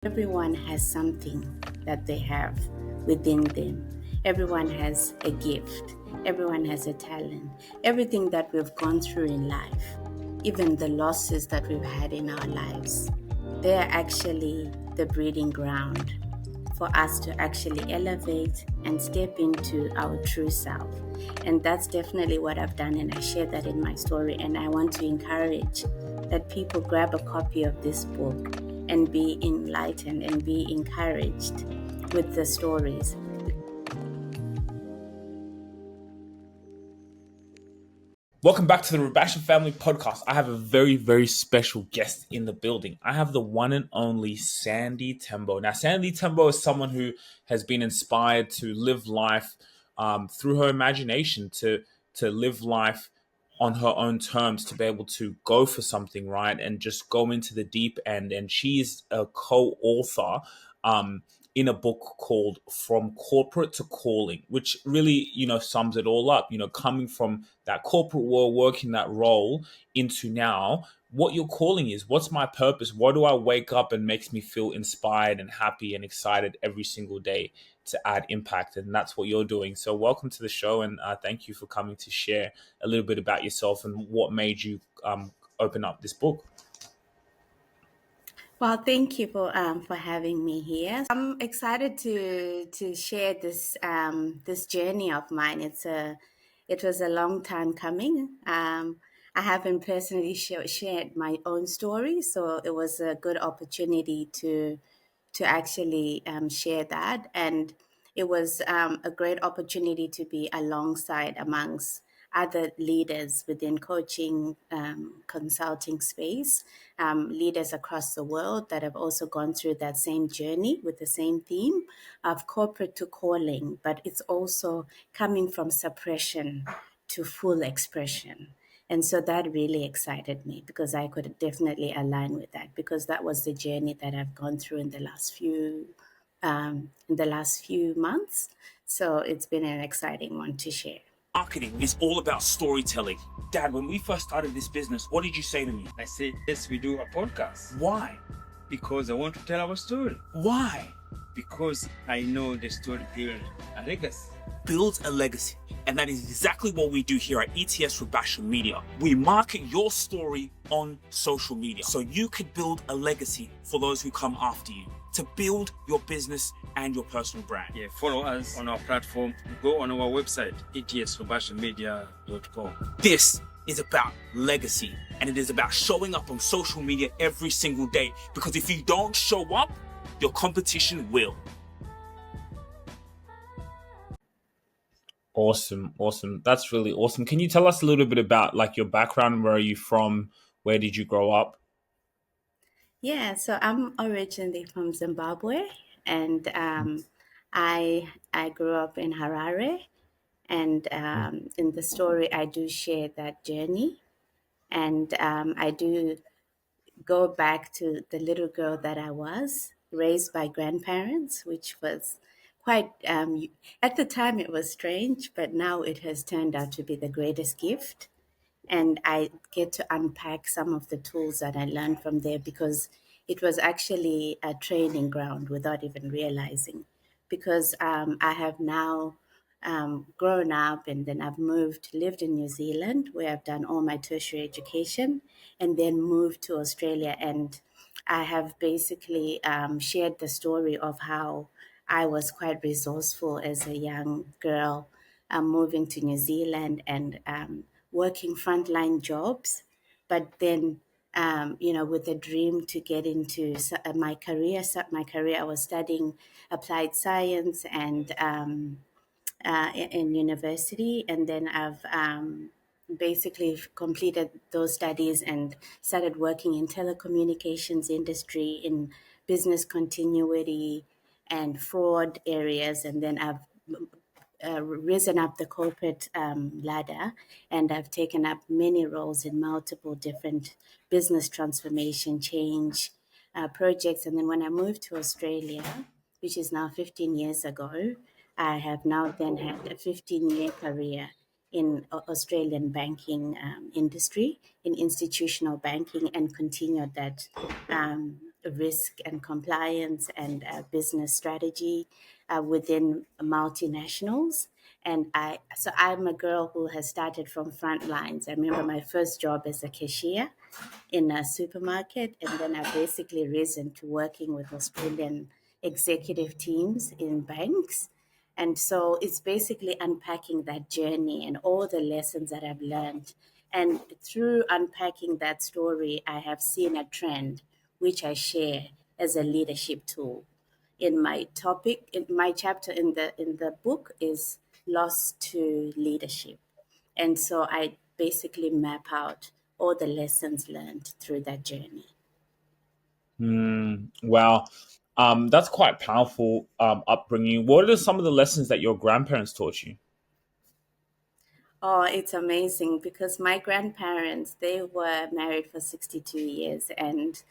Everyone has something that they have within them. Everyone has a gift. Everyone has a talent. Everything that we've gone through in life, even the losses that we've had in our lives, they are actually the breeding ground for us to actually elevate and step into our true self. And that's definitely what I've done, and I share that in my story. And I want to encourage that people grab a copy of this book and be enlightened and be encouraged with the stories. Welcome back to the Rubasha Family Podcast. I have a very, very special guest in the building. I have the one and only Sandy Tembo. Now, Sandy Tembo is someone who has been inspired to live life through her imagination, to live life on her own terms, to be able to go for something, right, and just go into the deep end. And she is a co-author in a book called From Corporate to Calling, which really, sums it all up, coming from that corporate world, working that role into now what your calling is. What's my purpose? What do I wake up and makes me feel inspired and happy and excited every single day to add impact? And that's what you're doing. So welcome to the show, and thank you for coming to share a little bit about yourself and what made you open up this book. Well, thank you for having me here. I'm excited to share this journey of mine. It was a long time coming. I haven't personally shared my own story, so it was a good opportunity to actually share that, and it was a great opportunity to be alongside amongst other leaders within coaching, consulting space, leaders across the world that have also gone through that same journey with the same theme of corporate to calling, but it's also coming from suppression to full expression. And so that really excited me because I could definitely align with that, because that was the journey that I've gone through in the last few months. So it's been an exciting one to share. Marketing is all about storytelling. Dad, when we first started this business, what did you say to me? I said, yes, we do a podcast Why? because I want to tell our story. Why? Because I know the story builds a legacy. Builds a legacy. And that is exactly what we do here at ETS Rubasha Media. We market your story on social media so you could build a legacy for those who come after you, to build your business and your personal brand. Yeah, follow us on our platform. Go on our website, etsrubashamedia.com. This is about legacy, and it is about showing up on social media every single day, because if you don't show up, your competition will. Awesome. That's really awesome. Can you tell us a little bit about your background? Where are you from? Where did you grow up? Yeah, so I'm originally from Zimbabwe, and I grew up in Harare. And in the story, I do share that journey, and I do go back to the little girl that I was, raised by grandparents, which was quite, at the time it was strange, but now it has turned out to be the greatest gift. And I get to unpack some of the tools that I learned from there, because it was actually a training ground without even realizing. Because I have now grown up, and then I've lived in New Zealand, where I've done all my tertiary education, and then moved to Australia. And I have basically shared the story of how I was quite resourceful as a young girl, moving to New Zealand and working frontline jobs, but then with a dream to get into my career. My career, I was studying applied science and in university, and then I've basically completed those studies and started working in telecommunications industry in business continuity and fraud areas, and then I've risen up the corporate ladder, and I've taken up many roles in multiple different business transformation change projects. And then when I moved to Australia, which is now 15 years ago, I have now then had a 15-year career in Australian banking industry, in institutional banking, and continued that risk and compliance and business strategy within multinationals. And I'm a girl who has started from front lines. I remember my first job as a cashier in a supermarket, and then I basically risen to working with Australian executive teams in banks. And so it's basically unpacking that journey and all the lessons that I've learned. And through unpacking that story, I have seen a trend which I share as a leadership tool. In my chapter in the book is lost to leadership. And so I basically map out all the lessons learned through that journey. Wow. That's quite powerful upbringing. What are some of the lessons that your grandparents taught you? Oh, it's amazing because my grandparents, they were married for 62 years and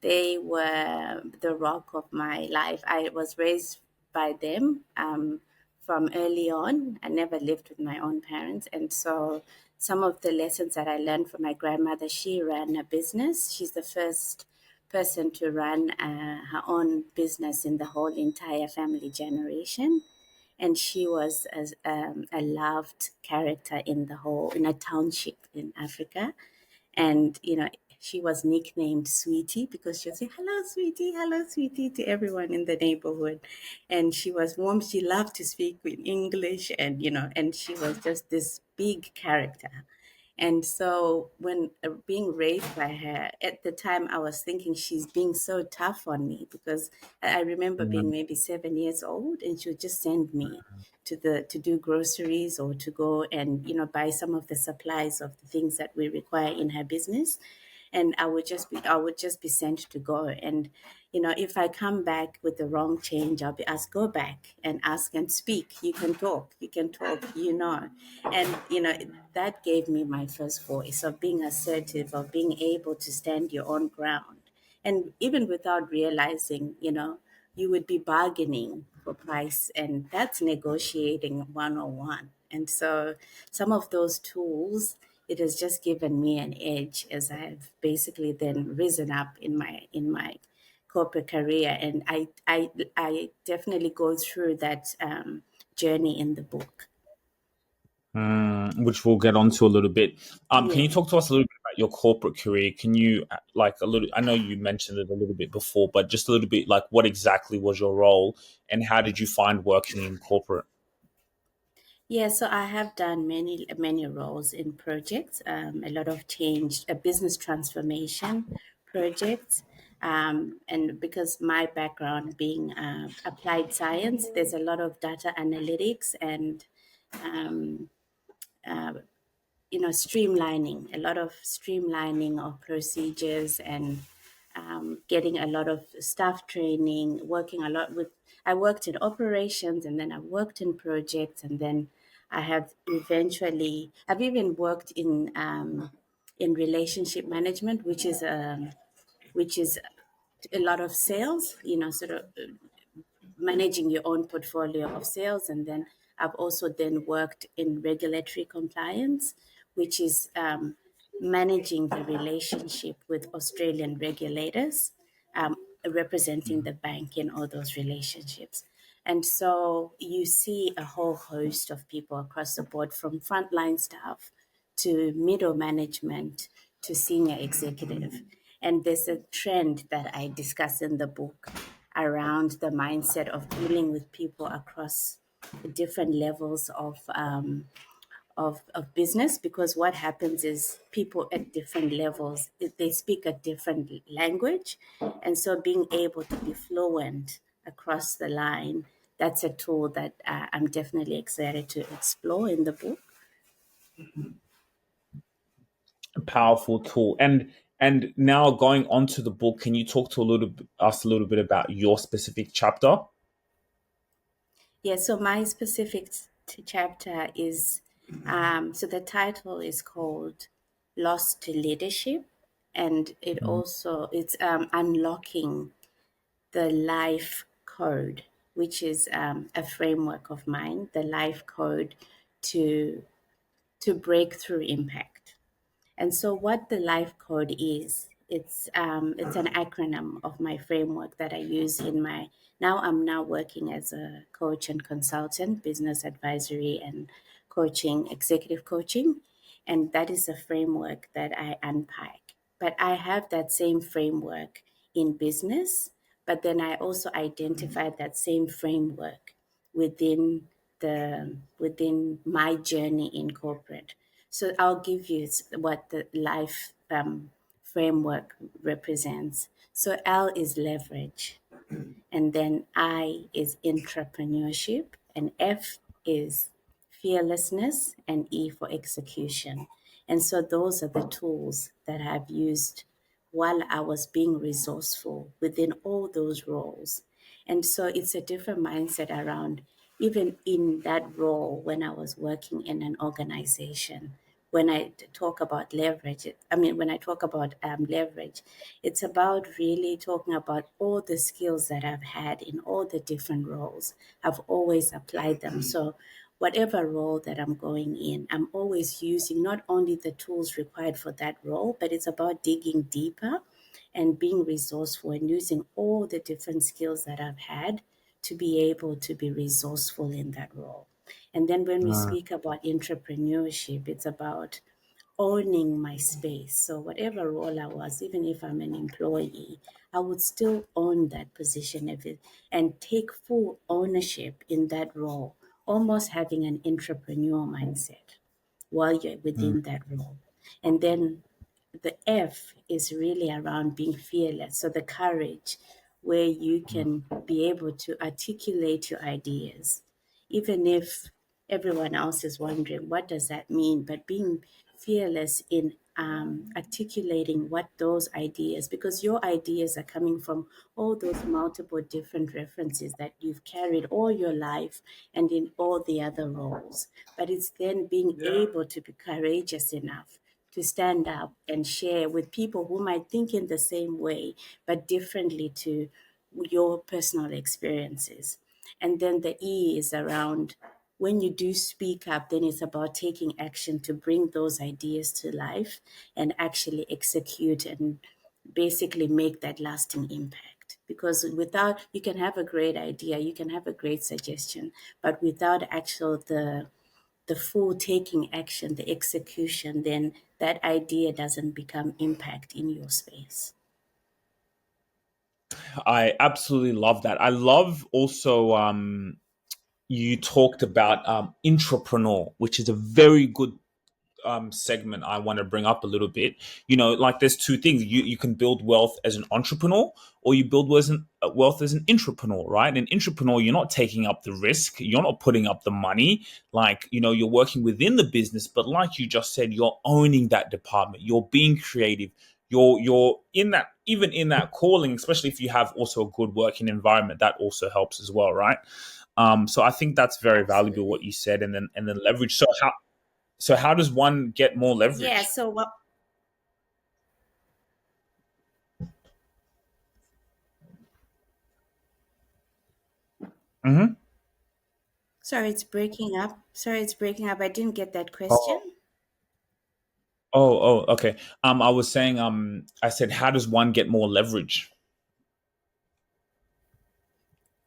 they were the rock of my life. I was raised by them from early on. I never lived with my own parents. And so some of the lessons that I learned from my grandmother, she ran a business. She's the first person to run her own business in the whole entire family generation, and she was a loved character in the whole in a township in Africa. And she was nicknamed Sweetie because she would say hello Sweetie to everyone in the neighborhood. And she was warm, she loved to speak in English, and and she was just this big character. And so, when being raised by her, at the time, I was thinking she's being so tough on me because I remember being Mm, maybe 7 years old, and she would just send me to do groceries or to go and buy some of the supplies of the things that we require in her business. And I would just be sent to go. And if I come back with the wrong change, I'll be asked, go back and ask and speak. You can talk, and that gave me my first voice of being assertive, of being able to stand your own ground. And even without realizing, you would be bargaining for price, and that's negotiating 101. And so some of those tools, it has just given me an edge as I've basically then risen up in my corporate career. And I definitely go through that journey in the book. which we'll get onto a little bit. Can you Yeah. talk to us a little bit about your corporate career? Can you like a little? I know you mentioned it a little bit before, but just a little bit like what exactly was your role, and how did you find working in corporate? Yeah, so I have done many roles in projects, a lot of change, a business transformation projects, and because my background being applied science, there's a lot of data analytics and um, streamlining, a lot of streamlining of procedures and getting a lot of staff training, working a lot with, I worked in operations and then I worked in projects, and then I have I've even worked in relationship management, which is a lot of sales, sort of managing your own portfolio of sales. And then I've also then worked in regulatory compliance, which is managing the relationship with Australian regulators, representing the bank in all those relationships. And so you see a whole host of people across the board, from frontline staff to middle management to senior executive. And there's a trend that I discuss in the book around the mindset of dealing with people across different levels of business, because what happens is people at different levels, they speak a different language. And so being able to be fluent across the line, that's a tool that I'm definitely excited to explore in the book. Powerful tool. And now going on to the book, can you talk to us a little bit about your specific chapter? Yeah, so my specific chapter is so the title is called Lost to Leadership, and it's unlocking the life code, which is a framework of mine, the life code to break through impact. And so, what the life code is, It's an acronym of my framework that I use in my now. I'm now working as a coach and consultant, business advisory and coaching, executive coaching, and that is a framework that I unpack. But I have that same framework in business, but then I also identified that same framework within within my journey in corporate. So I'll give you what the life framework represents. So L is leverage, and then I is intrapreneurship, and F is fearlessness, and E for execution. And so those are the tools that I've used while I was being resourceful within all those roles. And so it's a different mindset around even in that role when I was working in an organization. When I talk about leverage, when I talk about leverage, it's about really talking about all the skills that I've had in all the different roles. I've always applied them. So whatever role that I'm going in, I'm always using not only the tools required for that role, but it's about digging deeper and being resourceful and using all the different skills that I've had to be able to be resourceful in that role. And then when we speak about entrepreneurship, it's about owning my space. So whatever role I was, even if I'm an employee, I would still own that position of it and take full ownership in that role, almost having an entrepreneur mindset while you're Mm. within that role. And then the F is really around being fearless. So the courage where you can be able to articulate your ideas, even if everyone else is wondering, what does that mean? But being fearless in articulating what those ideas, because your ideas are coming from all those multiple different references that you've carried all your life and in all the other roles. But it's then being able to be courageous enough to stand up and share with people who might think in the same way, but differently to your personal experiences. And then the E is around when you do speak up, then it's about taking action to bring those ideas to life and actually execute and basically make that lasting impact. Because without, you can have a great idea, you can have a great suggestion, but without actual the full taking action, the execution, then that idea doesn't become impact in your space. I absolutely love that. I love also you talked about intrapreneur, which is a very good segment I want to bring up a little bit. You know, like there's two things. You can build wealth as an entrepreneur, or you build wealth as an intrapreneur, right? An intrapreneur, you're not taking up the risk, you're not putting up the money. Like, you know, you're working within the business, but like you just said, you're owning that department. You're being creative. You're in that, even in that calling, especially if you have also a good working environment, that also helps as well, right? So I think that's very valuable what Absolutely. you said, and then leverage. So how does one get more Yeah. leverage? So what? Mm-hmm. Sorry, it's breaking up. Sorry, it's breaking up. I didn't get that Oh, question. okay. I was saying, I said, how does one get more leverage?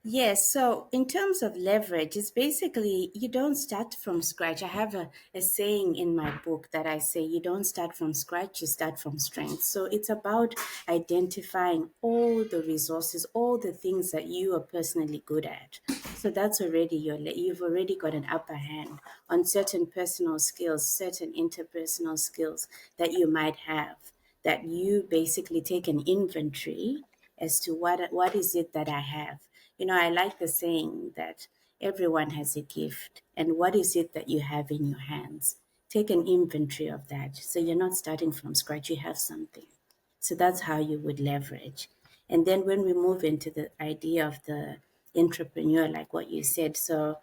Yes, so in terms of leverage, it's basically you don't start from scratch. I have a saying in my book that I say you don't start from scratch, you start from strength. So it's about identifying all the resources, all the things that you are personally good at. So that's already you've already got an upper hand on certain personal skills, certain interpersonal skills that you might have, that you basically take an inventory as to what is it that I have. I like the saying that everyone has a gift, and what is it that you have in your hands? Take an inventory of that. So you're not starting from scratch, you have something. So that's how you would leverage. And then when we move into the idea of the entrepreneur, like what you said, so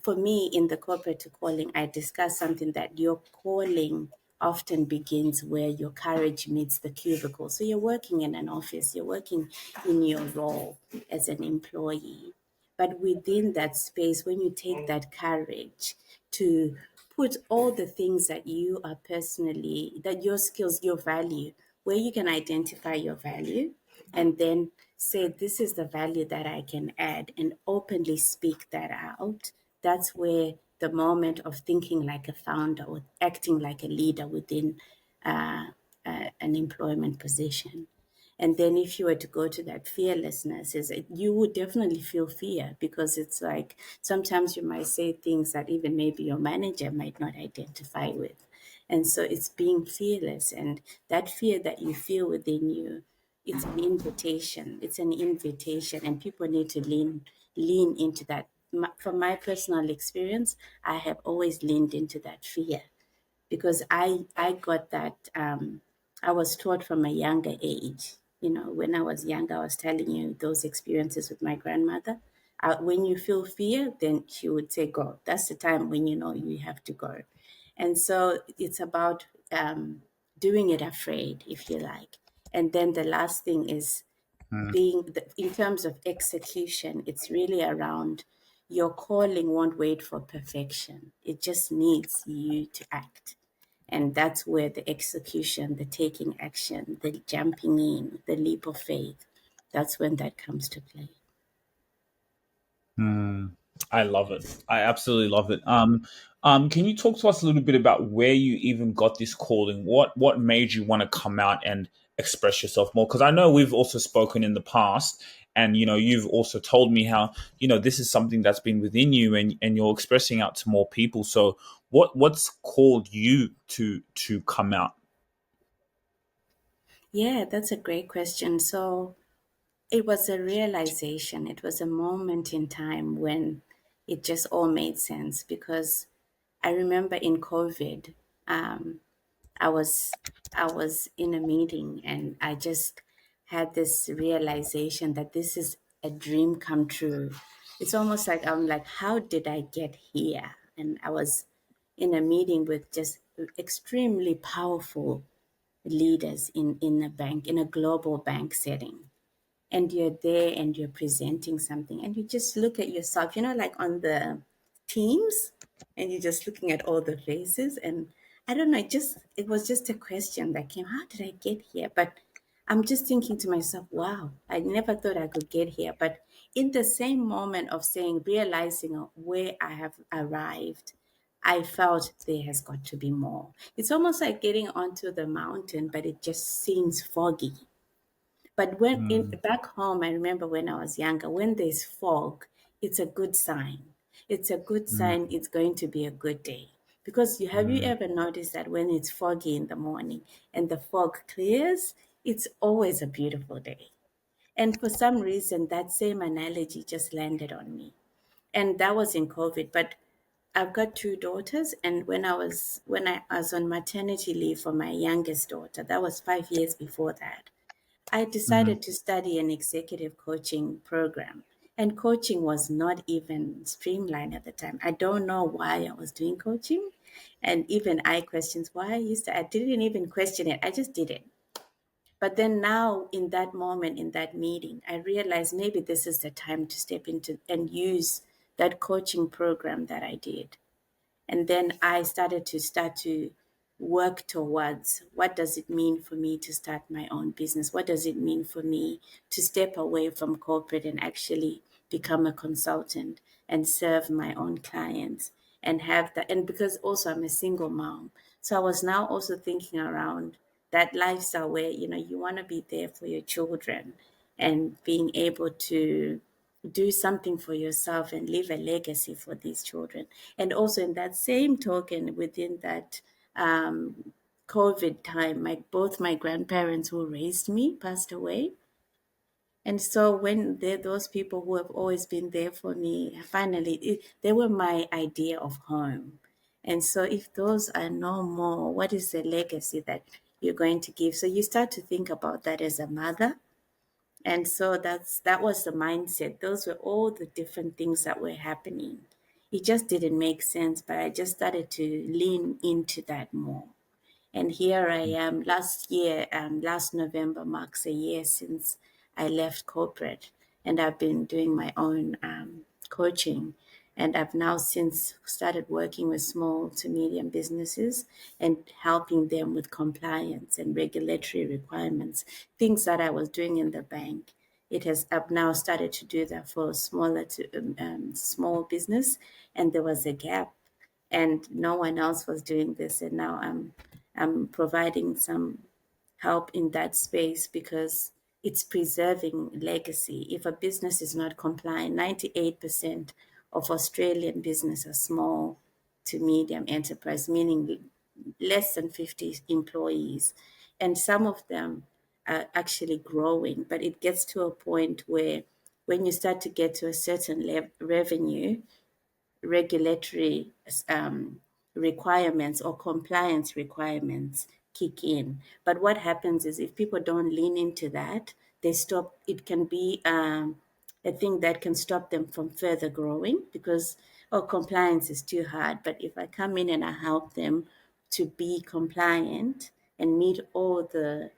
for me in the corporate to calling, I discuss something that your calling often begins where your courage meets the cubicle. So you're working in an office, you're working in your role as an employee. But within that space, when you take that courage to put all the things that you are personally, that your skills, your value, where you can identify your value and then say, this is the value that I can add, and openly speak that out. That's where the moment of thinking like a founder or acting like a leader within uh, an employment position. And then if you were to go to that fearlessness, you would definitely feel fear, because it's like sometimes you might say things that even maybe your manager might not identify with. And so it's being fearless, and that fear that you feel within you, it's an invitation. It's an invitation, and people need to lean into that. From my personal experience, I have always leaned into that fear, because I got that. I was taught from a younger age. When I was younger, I was telling you those experiences with my grandmother. When you feel fear, then she would say, "Go." That's the time when you know you have to go. And so it's about doing it afraid, if you like. And then the last thing is in terms of execution, it's really around your calling won't wait for perfection. It just needs you to act. And that's where the execution, the taking action, the jumping in, the leap of faith, that's when that comes to play. I love it. I absolutely love it. Can you talk to us a little bit about where you even got this calling? What made you want to come out and express yourself more? Because I know we've also spoken in the past, and you've also told me how this is something that's been within you, and you're expressing out to more people. So what's called you to come out? Yeah, that's a great question. So it was a realization, it was a moment in time when it just all made sense, because I remember in COVID, um, I was I was in a meeting, and I just had this realization that this is a dream come true. It's almost like I'm like, how did I get here? And I was in a meeting with just extremely powerful leaders in a bank, in a global bank setting, and you're there and you're presenting something, and you just look at yourself, like on the teams, and you're just looking at all the faces. And I don't know, it was just a question that came, how did I get here? But I'm just thinking to myself, wow, I never thought I could get here. But in the same moment of saying, realizing where I have arrived, I felt there has got to be more. It's almost like getting onto the mountain, but it just seems foggy. But when in back home, I remember when I was younger, when there's fog, it's a good sign. It's a good sign it's going to be a good day. Because have you ever noticed that when it's foggy in the morning and the fog clears, it's always a beautiful day. And for some reason, that same analogy just landed on me. And that was in COVID. But I've got two daughters, and when I was on maternity leave for my youngest daughter, that was 5 years before that. I decided to study an executive coaching program. And coaching was not even streamlined at the time. I don't know why I was doing coaching. And even I questioned why I didn't even question it. I just did it. But then now, in that moment, in that meeting, I realized maybe this is the time to step into and use that coaching program that I did. And then I started to work towards, what does it mean for me to start my own business? What does it mean for me to step away from corporate and actually become a consultant and serve my own clients and have that? And because also I'm a single mom, so I was now also thinking around that lifestyle where you want to be there for your children and being able to do something for yourself and leave a legacy for these children. And also, in that same token, within that COVID time, both my grandparents who raised me passed away. And so when those people who have always been there for me, finally, they were my idea of home. And so if those are no more, what is the legacy that you're going to give? So you start to think about that as a mother. And so that was the mindset. Those were all the different things that were happening. It just didn't make sense, but I just started to lean into that more. And here I am. Last November marks a year since I left corporate, and I've been doing my own coaching. And I've now since started working with small to medium businesses and helping them with compliance and regulatory requirements, things that I was doing in the bank. I've now started to do that for smaller to small business, and there was a gap, and no one else was doing this, and now I'm providing some help in that space because it's preserving legacy. If a business is not compliant, 98% of Australian business are small to medium enterprise, meaning less than 50 employees. And some of them are actually growing, but it gets to a point where when you start to get to a certain revenue, regulatory requirements or compliance requirements kick in. But what happens is if people don't lean into that, they stop. It can be a thing that can stop them from further growing because, oh, compliance is too hard. But if I come in and I help them to be compliant and meet all the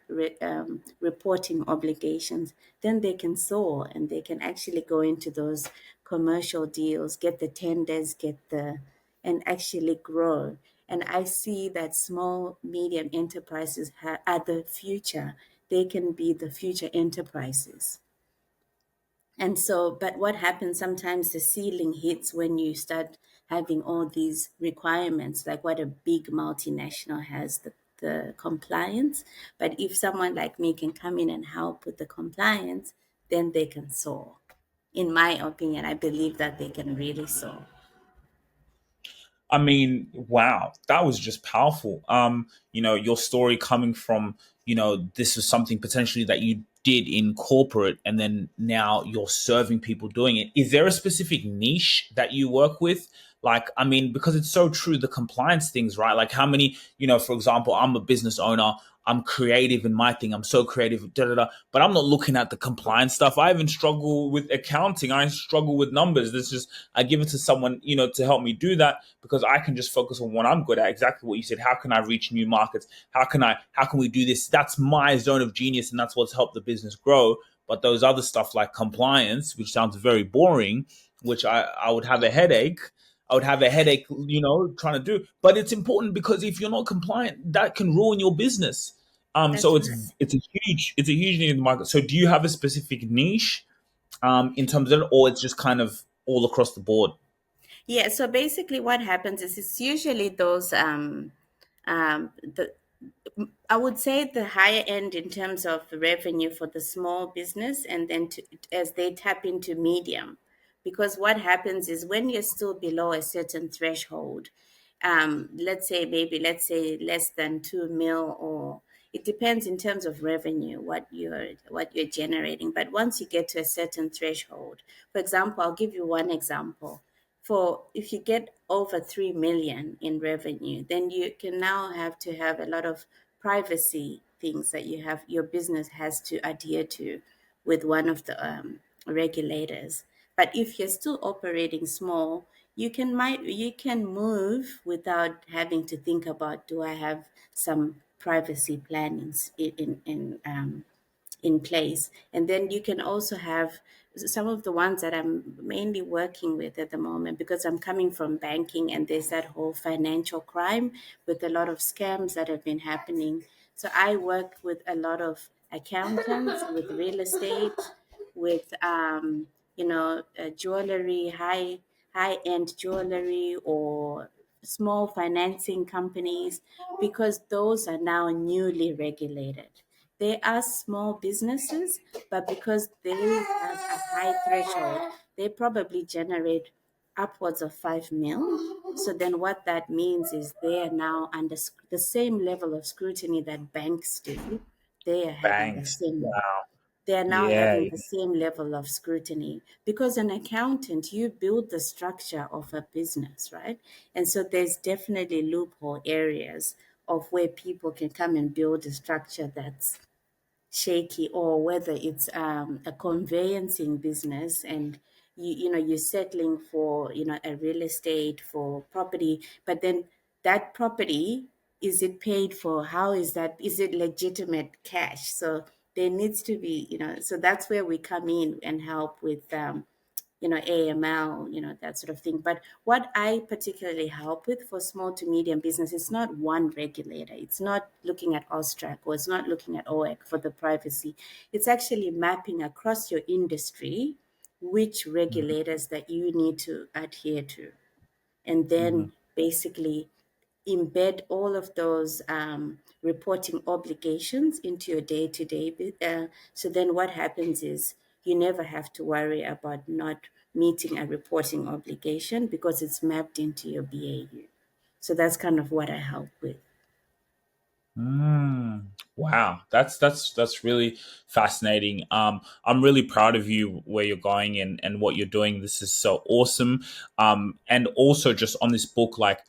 reporting obligations, then they can soar and they can actually go into those commercial deals, get the tenders, and actually grow. And I see that small, medium enterprises are the future. They can be the future enterprises. And so, but what happens sometimes the ceiling hits when you start having all these requirements, like what a big multinational has the compliance. But if someone like me can come in and help with the compliance, then they can soar. In my opinion, I believe that they can really soar. I mean, wow, that was just powerful. Your story coming from, this was something potentially that you did in corporate and then now you're serving people doing it. Is there a specific niche that you work with? Like, I mean, because it's so true, the compliance things, right? Like how many, for example, I'm a business owner. I'm creative in my thing. I'm so creative, da da da. But I'm not looking at the compliance stuff. I even struggle with accounting. I struggle with numbers. This just I give it to someone, to help me do that because I can just focus on what I'm good at. Exactly what you said. How can I reach new markets? How can we do this? That's my zone of genius, and that's what's helped the business grow. But those other stuff like compliance, which sounds very boring, which I would have a headache. I would have a headache, trying to do. But it's important because if you're not compliant, that can ruin your business. So That's it's right. it's a huge need in the market. So do you have a specific niche in terms of it, or it's just kind of all across the board? Yeah, so basically what happens is it's usually those the I would say the higher end in terms of revenue for the small business, and then as they tap into medium. Because what happens is when you're still below a certain threshold, let's say less than 2 mil, or it depends in terms of revenue what you're generating. But once you get to a certain threshold, for example, I'll give you one example. For if you get over 3 million in revenue, then you can now have to have a lot of privacy things that your business has to adhere to with one of the regulators. But if you're still operating small, you can move without having to think about, do I have some privacy plannings in place. And then you can also have some of the ones that I'm mainly working with at the moment, because I'm coming from banking and there's that whole financial crime with a lot of scams that have been happening. So I work with a lot of accountants, with real estate, with jewelry, high end jewelry, or small financing companies, because those are now newly regulated. They are small businesses, but because they have a high threshold, they probably generate upwards of 5 mil. So then what that means is they are now under the same level of scrutiny that banks do. They are having the Banks. same Wow. they are now Yeah. having the same level of scrutiny, because an accountant, you build the structure of a business, right? And so there's definitely loophole areas of where people can come and build a structure that's shaky, or whether it's a conveyancing business, and you're settling for a real estate for property, but then that property, is it paid for? How is it legitimate cash? So there needs to be, so that's where we come in and help with AML, that sort of thing. But what I particularly help with for small to medium business, it's not one regulator. It's not looking at OSTRAC, or it's not looking at OEC for the privacy. It's actually mapping across your industry which regulators that you need to adhere to, and Mm-hmm. then basically embed all of those reporting obligations into your day-to-day. So then what happens is you never have to worry about not meeting a reporting obligation because it's mapped into your BAU. So that's kind of what I help with. Mm, wow, that's really fascinating. I'm really proud of you where you're going and what you're doing. This is so awesome. And also just on this book, like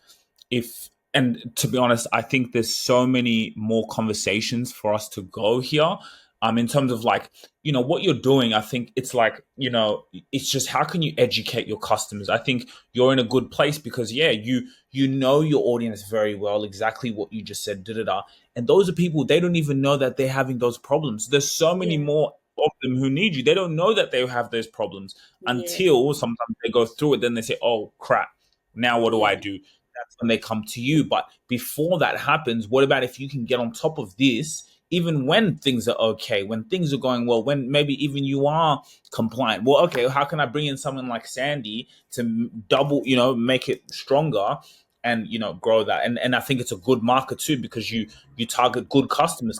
if and to be honest, I think there's so many more conversations for us to go here. In terms of like, what you're doing, I think it's like, it's just how can you educate your customers? I think you're in a good place because yeah, you know your audience very well, exactly what you just said, da da da. And those are people, they don't even know that they're having those problems. There's so many Yeah, more of them who need you. They don't know that they have those problems yeah, until sometimes they go through it. Then they say, oh crap, now what do I yeah. do? That's when they come to you. But before that happens, what about if you can get on top of this, even when things are okay, when things are going well, when maybe even you are compliant? Well, okay, how can I bring in someone like Sandy to double, make it stronger? And grow that, and I think it's a good market too because you target good customers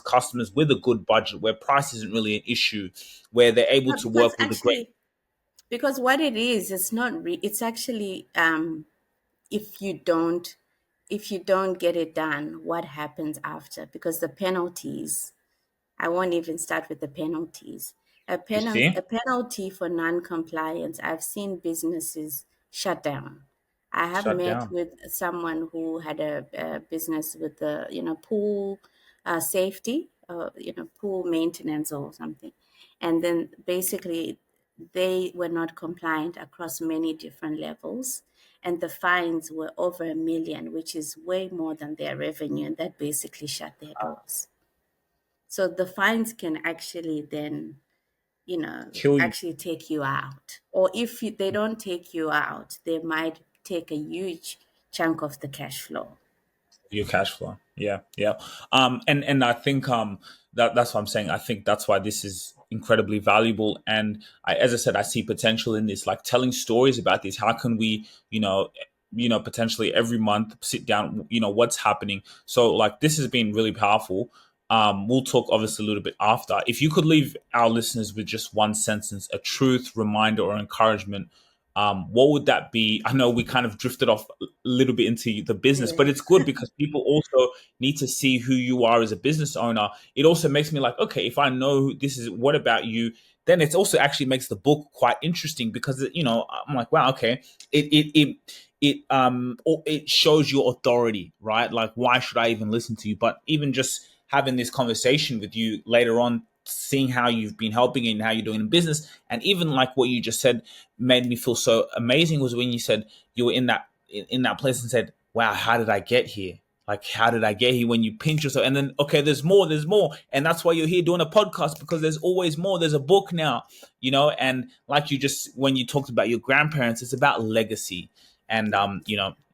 with a good budget where price isn't really an issue, where they're able Yeah, to work with a great. because what it is, it's not it's actually if you don't get it done, what happens after? Because the penalties, I won't even start with the penalties. You A see, penalty for non-compliance, I've seen businesses shut down. I have shut met down. with someone who had a business with the, pool safety, pool maintenance or something. And then basically they were not compliant across many different levels. And the fines were over 1 million, which is way more than their revenue. And that basically shut their doors. So the fines can actually then, Kill you. actually take you out. Or if they don't take you out, they might take a huge chunk of the cash flow. Your cash flow. Yeah, yeah. And I think that's what I'm saying. I think that's why this is incredibly valuable. And as I said, I see potential in this, like telling stories about this. How can we, potentially every month sit down, what's happening. So like this has been really powerful. We'll talk obviously a little bit after. If you could leave our listeners with just one sentence, a truth, reminder, or encouragement, what would that be? I know we kind of drifted off a little bit into the business, but Yeah. it's good because people also need to see who you are as a business owner. It also makes me like, okay, if I know who this is, what about you? Then it also actually makes the book quite interesting because I'm like, wow, okay, it shows your authority, right? Like, why should I even listen to you? But even just having this conversation with you later on, seeing how you've been helping and how you're doing in business, and even like what you just said made me feel so amazing was when you said you were in that place and said, "Wow, how did I get here? Like, how did I get here?" When you pinch yourself, and then okay, there's more, and that's why you're here doing a podcast because there's always more. There's a book now, and like you just when you talked about your grandparents, it's about legacy, and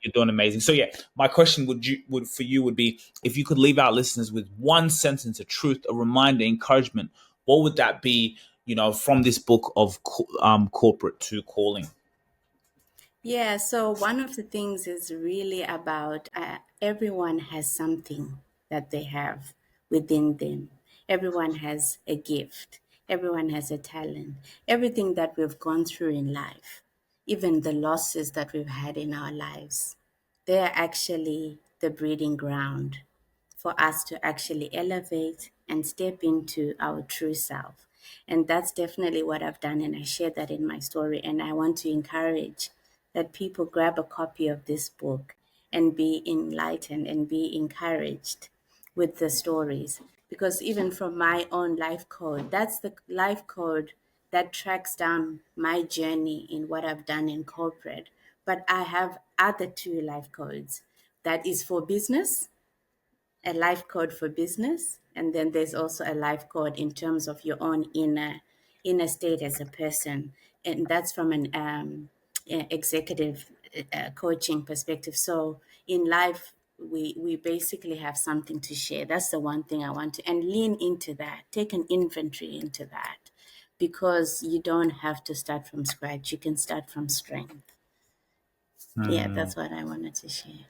you're doing amazing. So yeah, my question would for you would be if you could leave our listeners with one sentence, a truth, a reminder, encouragement, what would that be? From this book of corporate to calling. Yeah, so one of the things is really about everyone has something that they have within them. Everyone has a gift. Everyone has a talent. Everything that we've gone through in life, even the losses that we've had in our lives, they're actually the breeding ground for us to actually elevate and step into our true self. And that's definitely what I've done. And I share that in my story. And I want to encourage that people grab a copy of this book and be enlightened and be encouraged with the stories. Because even from my own life code, that's the life code that tracks down my journey in what I've done in corporate. But I have other two life codes that is for business, a life code for business, and then there's also a life code in terms of your own inner state as a person. and that's from an executive coaching perspective. So in life, we basically have something to share. That's the one thing I want to, and lean into that. Take an inventory into that, because you don't have to start from scratch. You can start from strength. Yeah, Hmm. that's what I wanted to share.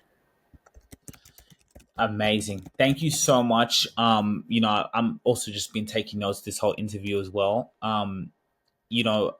Amazing. Thank you so much. I'm also just been taking notes this whole interview as well. You know,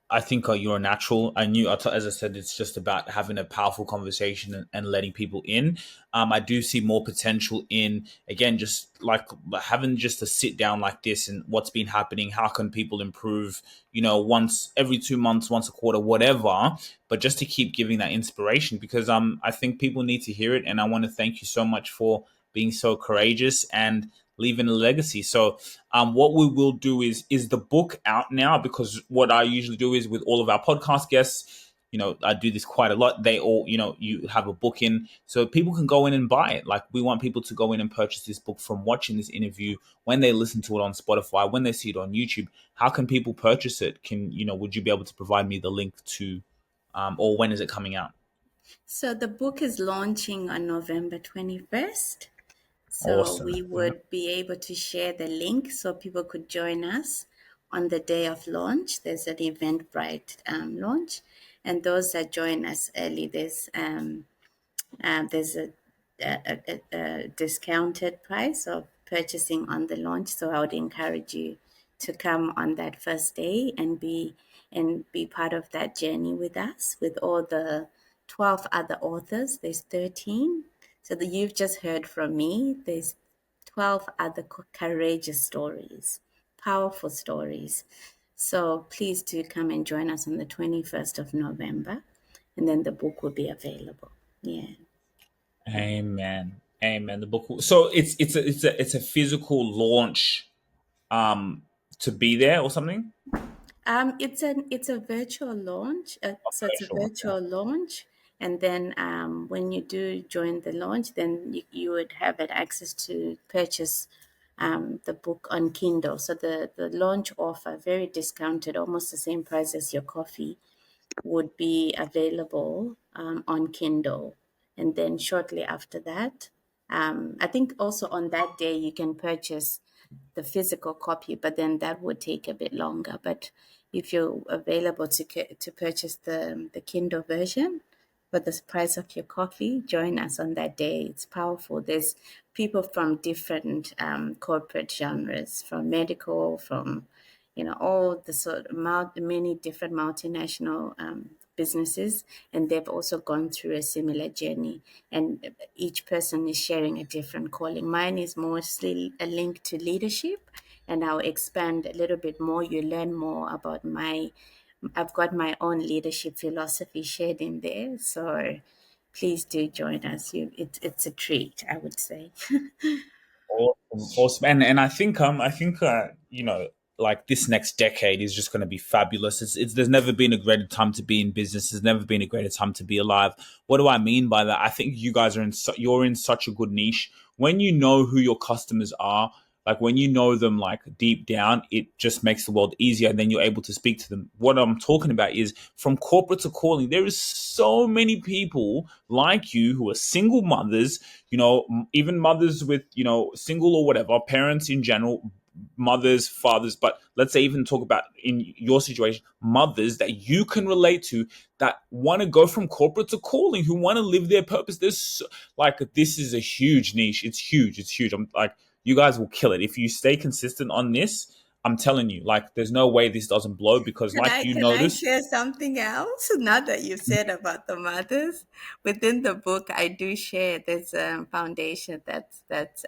I think you're a natural. As I said, it's just about having a powerful conversation and letting people in. I do see more potential in, again, just like having just a sit down like this and what's been happening. How can people improve? Once every 2 months, once a quarter, whatever. But just to keep giving that inspiration, because I think people need to hear it. And I want to thank you so much for being so courageous and leaving a legacy. So what we will do is the book out now? Because what I usually do is with all of our podcast guests, I do this quite a lot. They all, you have a book in, so people can go in and buy it. Like, we want people to go in and purchase this book from watching this interview, when they listen to it on Spotify, when they see it on YouTube. How can people purchase it? Would you be able to provide me the link to, or when is it coming out? So the book is launching on November 21st. So Awesome. we would be able to share the link so people could join us on the day of launch. There's an Eventbrite launch, and those that join us early, there's a discounted price of purchasing on the launch. So I would encourage you to come on that first day and be part of that journey with us, with all the 12 other authors. There's 13. So that you've just heard from me. There's 12 other courageous stories, powerful stories. So please do come and join us on the 21st of November, and then the book will be available. Yeah. Amen. Amen. The book. So it's a physical launch, to be there or something. It's a virtual launch. So it's a Virtual. Okay. virtual launch, and then when you do join the launch, then you would have an access to purchase the book on Kindle. So the launch offer, very discounted, almost the same price as your coffee, would be available on Kindle. And then shortly after that, I think also on that day you can purchase the physical copy, but then that would take a bit longer. But if you're available to purchase the Kindle version for the price of your coffee, join us on that day. It's powerful. There's people from different corporate genres, from medical, from all the sort of many different multinational businesses, and they've also gone through a similar journey. And each person is sharing a different calling. Mine is mostly a link to leadership, and I'll expand a little bit more. You learn more about I've got my own leadership philosophy shared in there. So please do join us. It's a treat, I would say. Awesome, awesome. And I think like this next decade is just going to be fabulous. It's There's never been a greater time to be in business. There's never been a greater time to be alive. What do I mean by that? I think you guys you're in such a good niche. When you know who your customers are, like when you know them like deep down, it just makes the world easier, and then you're able to speak to them. What I'm talking about is, from corporate to calling, there is so many people like you who are single mothers, even mothers with, single or whatever, parents in general, mothers, fathers, but let's say even talk about in your situation, mothers that you can relate to, that want to go from corporate to calling, who want to live their purpose. This is a huge niche. It's huge. It's huge. I'm like, you guys will kill it if you stay consistent on this. I'm telling you, like, there's no way this doesn't blow, because, Can like I you can I noticed. share something else? Now that you said about the mothers, within the book, I do share there's a foundation that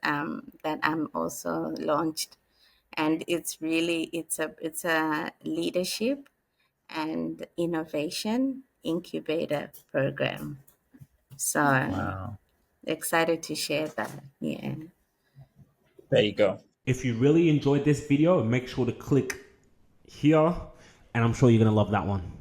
I'm also launched, and it's a leadership and innovation incubator program. So Wow. excited to share that. Yeah. There you go. If you really enjoyed this video, make sure to click here, and I'm sure you're going to love that one.